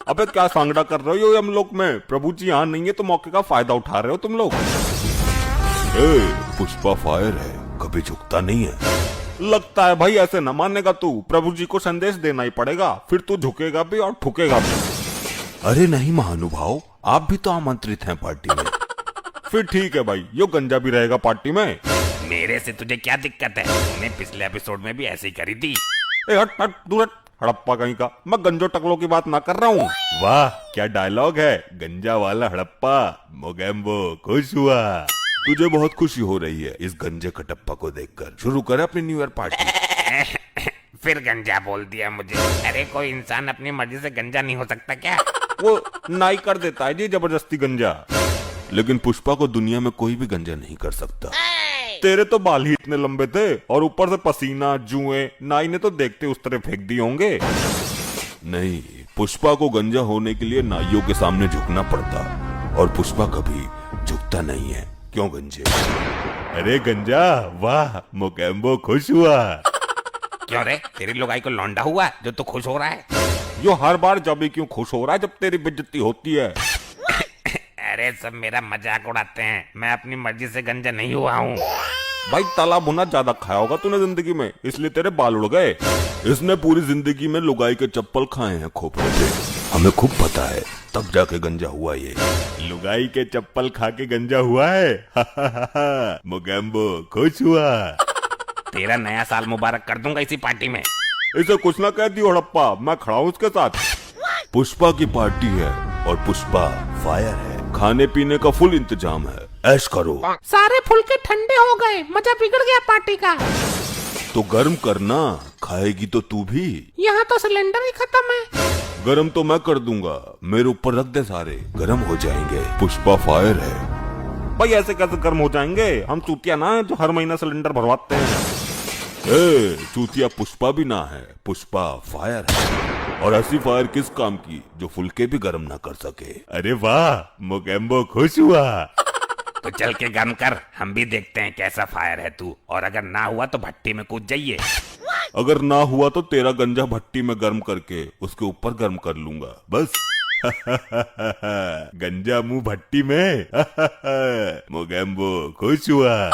अबे क्या सांगड़ा कर रहे हो हम लोग में? प्रभु जी यहाँ नहीं है तो मौके का फायदा उठा रहे हो तुम लोग। पुष्पा फायर है, कभी झुकता नहीं है। लगता है भाई ऐसे न मानेगा तू। प्रभु जी को संदेश देना ही पड़ेगा, फिर तू झुकेगा भी और ठुकेगा भी। अरे नहीं महानुभाव, आप भी तो आमंत्रित हैं पार्टी में। फिर ठीक है भाई, यो गंजा भी रहेगा पार्टी में। मेरे से तुझे क्या दिक्कत है? तूने पिछले एपिसोड में भी ऐसे ही करी थी। हट हट दूर हट, हड़प्पा कहीं का। मैं गंजो टकलों की बात ना कर रहा हूँ। वाह क्या डायलॉग है, गंजा वाला हड़प्पा। मोगेम्बो खुश हुआ। तुझे बहुत खुशी हो रही है इस गंजे कटप्पा को देखकर। शुरू कर अपनी न्यू ईयर पार्टी। फिर गंजा बोल दिया मुझे। अरे कोई इंसान अपनी मर्जी से गंजा नहीं हो सकता क्या? वो नाई कर देता है जी जबरदस्ती गंजा। लेकिन पुष्पा को दुनिया में कोई भी गंजा नहीं कर सकता। तेरे तो बाल ही इतने लंबे थे और ऊपर से पसीना जुए, नाई ने तो देखते उस तरह फेंक दिए होंगे। नहीं, पुष्पा को गंजा होने के लिए नाइयों के सामने झुकना पड़ता, और पुष्पा कभी झुकता नहीं है। क्यों गंजे? अरे गंजा वाह, मोगेम्बो खुश हुआ। क्यों रे, तेरी लुगाई को लौंडा हुआ जो तू खुश हो रहा है? यो हर बार जब भी क्यों खुश हो रहा है जब तेरी बेइज्जती होती है। अरे सब मेरा मजाक उड़ाते हैं, मैं अपनी मर्जी से गंजा नहीं हुआ हूँ। भाई तला भुना ज्यादा खाया होगा तूने जिंदगी में, इसलिए तेरे बाल उड़ गए। इसने पूरी जिंदगी में लुगाई के चप्पल खाए हैं खोपड़े पे, हमें खूब पता है, तब जाके गंजा हुआ ये। लुगाई के चप्पल खा के गंजा हुआ है। मोगेम्बो खुश हुआ। तेरा नया साल मुबारक कर दूंगा इसी पार्टी में। इसे कुछ ना कह दियो हड़प्पा, मैं खड़ा हूँ उसके साथ। पुष्पा की पार्टी है और पुष्पा फायर है। खाने पीने का फुल इंतजाम है, ऐश करो। सारे फुलके ठंडे हो गए, मजा बिगड़ गया पार्टी का। तो गर्म करना, खाएगी तो तू भी। यहाँ तो सिलेंडर ही खत्म है। गरम तो मैं कर दूंगा, मेरे ऊपर रख दे, सारे गरम हो जाएंगे। पुष्पा फायर है। भाई ऐसे कैसे गर्म हो जाएंगे? हम चूतिया ना है जो हर महीना सिलेंडर भरवाते हैं। चूतिया पुष्पा भी ना है, पुष्पा फायर है। और ऐसी फायर किस काम की जो फुलके भी गर्म ना कर सके। अरे वाह, मोगेम्बो खुश हुआ। तो चल के गर्म कर, हम भी देखते हैं कैसा फायर है तू। और अगर ना हुआ तो भट्टी में कूद जाइए। अगर ना हुआ तो तेरा गंजा भट्टी में गर्म करके उसके ऊपर गर्म कर लूंगा, बस। गंजा मुंह भट्टी में। मोगेम्बो खुश हुआ।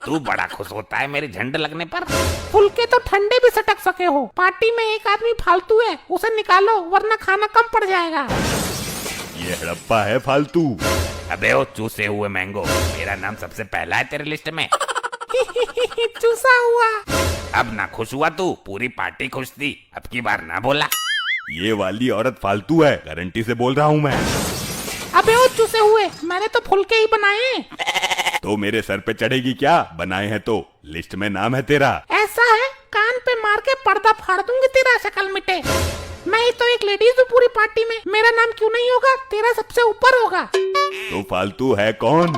तू बड़ा खुश होता है मेरी झंड लगने पर। फुलके तो ठंडे भी सटक सके हो। पार्टी में एक आदमी फालतू है, उसे निकालो वरना खाना कम पड़ जाएगा। ये हड़प्पा है फालतू। अबे ओ चूसे हुए मैंगो, मेरा नाम सबसे पहला है तेरे लिस्ट में। चूसा हुआ। अब ना खुश हुआ तू, पूरी पार्टी खुश थी, अब की बार ना बोला। ये वाली औरत फालतू है, गारंटी से बोल रहा हूँ मैं। अबे ओ चूसे हुए, मैंने तो फुलके ही बनाए। तो मेरे सर पे चढ़ेगी क्या? बनाए हैं तो लिस्ट में नाम है तेरा। ऐसा है, कान पे मार के पर्दा फाड़ दूंगी तेरा, शक्ल मिटे। मैं ही तो एक लेडीज हूँ पूरी पार्टी में, मेरा नाम क्यों नहीं होगा? तेरा सबसे ऊपर होगा। तो फालतू है कौन?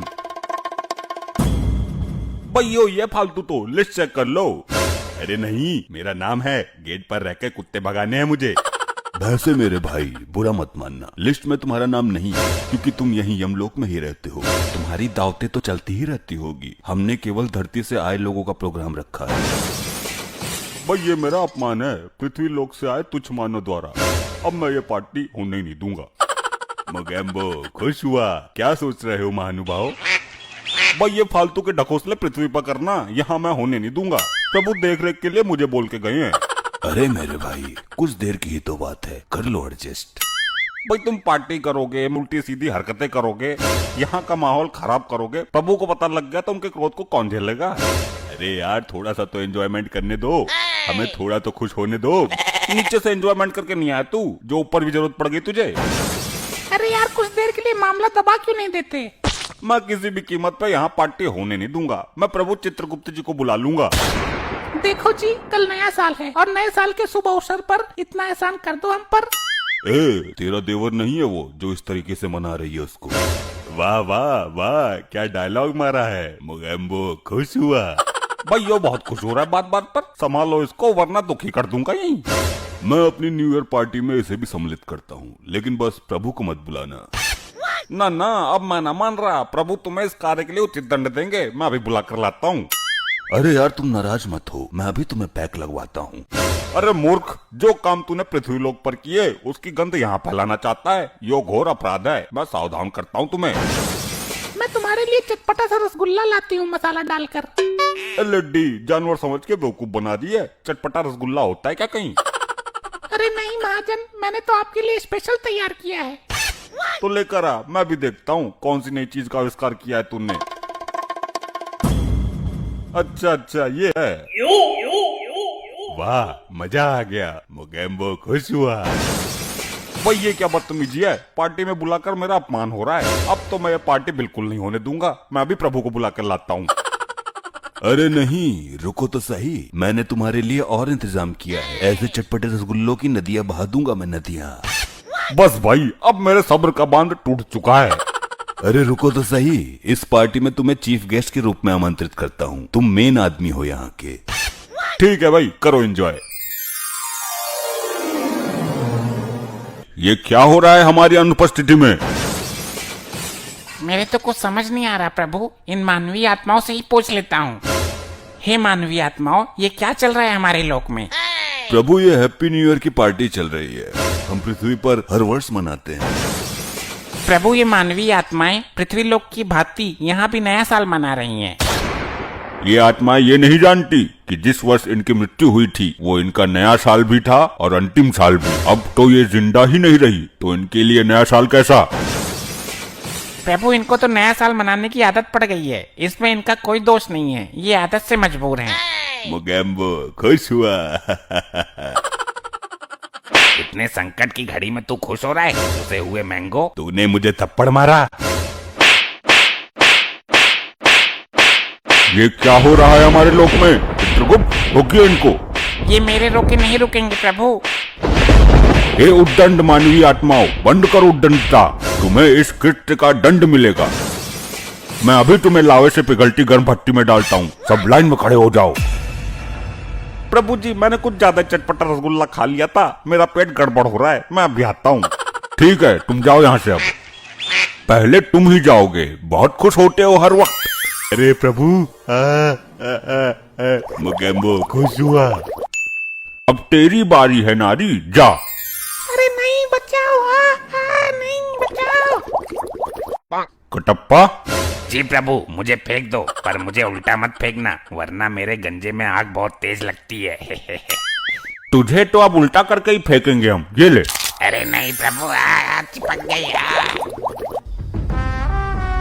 भैयो ये फालतू तो लिस्ट चेक कर लो। अरे नहीं, मेरा नाम है, गेट पर रह के कुत्ते भगाने हैं मुझे। वैसे मेरे भाई बुरा मत मानना, लिस्ट में तुम्हारा नाम नहीं है, क्योंकि तुम यहीं यमलोक में ही रहते हो। तुम्हारी दावतें तो चलती ही रहती होगी, हमने केवल धरती से आए लोगों का प्रोग्राम रखा है। भाई ये मेरा अपमान है, पृथ्वी लोक से आए तुच्छ मानव द्वारा। अब मैं ये पार्टी होने नहीं दूंगा। मोगेम्बो खुश हुआ। क्या सोच रहे हो महानुभाव? भाई ये फालतू के ढकोसले पृथ्वी पर करना यहाँ मैं होने नहीं दूंगा। प्रभु देख रेख के लिए मुझे बोल के गए हैं। अरे मेरे भाई, कुछ देर की ही तो बात है, कर लो एडजस्ट। भाई तुम पार्टी करोगे, उल्टी सीधी हरकतें करोगे, यहाँ का माहौल खराब करोगे, प्रभु को पता लग गया तो उनके क्रोध को कौन झेलेगा? अरे यार थोड़ा सा तो एंजॉयमेंट करने दो, हमें थोड़ा तो खुश होने दो। नीचे से एंजॉयमेंट करके नहीं आया तू, जो ऊपर भी जरूरत पड़ गई तुझे। अरे यार कुछ देर के लिए मामला दबा क्यों नहीं देते? मैं किसी भी कीमत पे यहाँ पार्टी होने नहीं दूंगा। मैं प्रभु चित्रगुप्त जी को बुला लूंगा। देखो जी, कल नया साल है और नए साल के शुभ अवसर पर इतना एहसान कर दो हम पर। तेरा देवर नहीं है वो जो इस तरीके से मना रही है उसको। वाह वाह वाह, क्या डायलॉग मारा है। मोगेम्बो खुश हुआ। भाई यो बहुत खुश हो रहा है बात बात पर, संभालो इसको वरना दुखी कर दूंगा यहीं। मैं अपनी न्यू ईयर पार्टी में इसे भी सम्मिलित करता हूँ, लेकिन बस प्रभु को मत बुलाना। ना ना, अब मैं ना मान रहा। प्रभु तुम्हें इस कार्य के लिए उचित दंड देंगे, मैं अभी बुला कर लाता हूँ। अरे यार तुम नाराज मत हो, मैं अभी तुम्हें पैक लगवाता हूँ। अरे मूर्ख, जो काम तूने पृथ्वी लोक पर किए उसकी गंध यहाँ फैलाना चाहता है, यो घोर अपराध है। मैं सावधान करता हूँ तुम्हें। मैं तुम्हारे लिए चटपटा सा रसगुल्ला लाती हूँ मसाला डालकर। लड्डी जानवर समझ के बेवकूफ बना दी है। चटपटा रसगुल्ला होता है क्या कहीं? अरे नहीं महाजन, मैंने तो आपके लिए स्पेशल तैयार किया है। तो लेकर आ, मैं भी देखता हूँ कौन सी नई चीज का आविष्कार किया है तूने। अच्छा ये है। वाह, मजा आ गया। मोगेम्बो खुश हुआ। भाई ये क्या बदतमीजी है, पार्टी में बुलाकर मेरा अपमान हो रहा है। अब तो मैं ये पार्टी बिल्कुल नहीं होने दूंगा। मैं अभी प्रभु को बुलाकर लाता हूँ। अरे नहीं, रुको तो सही, मैंने तुम्हारे लिए और इंतजाम किया है। ऐसे चटपटे रसगुल्लों की नदियां बहा दूंगा मैं, नदियां। बस भाई, अब मेरे सब्र का बांध टूट चुका है। अरे रुको तो सही, इस पार्टी में तुम्हें चीफ गेस्ट के रूप में आमंत्रित करता हूँ। तुम मेन आदमी हो यहाँ के। ठीक है भाई, करो एंजॉय। ये क्या हो रहा है हमारी अनुपस्थिति में? मेरे तो कुछ समझ नहीं आ रहा प्रभु, इन मानवीय आत्माओं से ही पूछ लेता हूँ। हे मानवीय आत्माओं, ये क्या चल रहा है हमारे लोक में? प्रभु, ये हैप्पी न्यू ईयर की पार्टी चल रही है। हम पृथ्वी पर हर वर्ष मनाते हैं। प्रभु, ये मानवीय आत्माएं पृथ्वी लोक की भांति यहाँ भी नया साल मना रही हैं। ये आत्माएं ये नहीं जानती कि जिस वर्ष इनकी मृत्यु हुई थी वो इनका नया साल भी था और अंतिम साल भी। अब तो ये जिंदा ही नहीं रही, तो इनके लिए नया साल कैसा? प्रभु, इनको तो नया साल मनाने की आदत पड़ गई है। इसमें इनका कोई दोष नहीं है, ये आदत से मजबूर हैं। मोगेम्बो खुश हुआ। इतने संकट की घड़ी में तू खुश हो रहा है? उसे हुए मैंगो। तूने मुझे थप्पड़ मारा। ये क्या हो रहा है हमारे लोक में? चित्रगुप्त, रोकिए इनको। ये मेरे रोके नहीं रुकेंगे प्रभु। हे उद्दंड मानवीय आत्माओं, बंद करो उद्दंडता। तुम्हें इस कृत्य का दंड मिलेगा। मैं अभी तुम्हें लावे से पिघलती गर्म भट्टी में डालता हूँ। सब लाइन में खड़े हो जाओ। प्रभु जी, मैंने कुछ ज्यादा चटपटा रसगुल्ला खा लिया था, मेरा पेट गड़बड़ हो रहा है। मैं अभी आता हूँ। ठीक है, तुम जाओ यहाँ से। अब पहले तुम ही जाओगे, बहुत खुश होते हो हर वक्त। अरे प्रभु, मोगेम्बो खुश हुआ। अब तेरी बारी है नारी, जा। अरे नहीं, बचाओ। नहीं, बचाओ। कटप्पा, जी प्रभु, मुझे फेंक दो, पर मुझे उल्टा मत फेंकना, वरना मेरे गंजे में आग बहुत तेज लगती है। तुझे तो अब उल्टा करके ही फेंकेंगे हम। ये ले। अरे नहीं प्रभु, चिपक गई।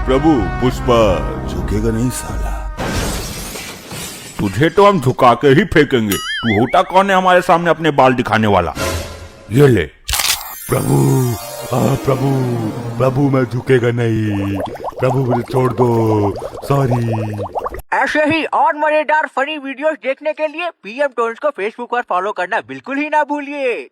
प्रभु, पुष्पा झुकेगा नहीं साला। तुझे तो हम झुका के ही फेंकेंगे। तू होता कौन है हमारे सामने अपने बाल दिखाने वाला? ये ले। प्रभु, प्रभु, प्रभु मैं झुकेगा नहीं। प्रभु मुझे छोड़ दो, सॉरी। ऐसे ही और मजेदार फनी वीडियोस देखने के लिए पीएम टोन्स को फेसबुक पर फॉलो करना बिल्कुल ही ना भूलिए।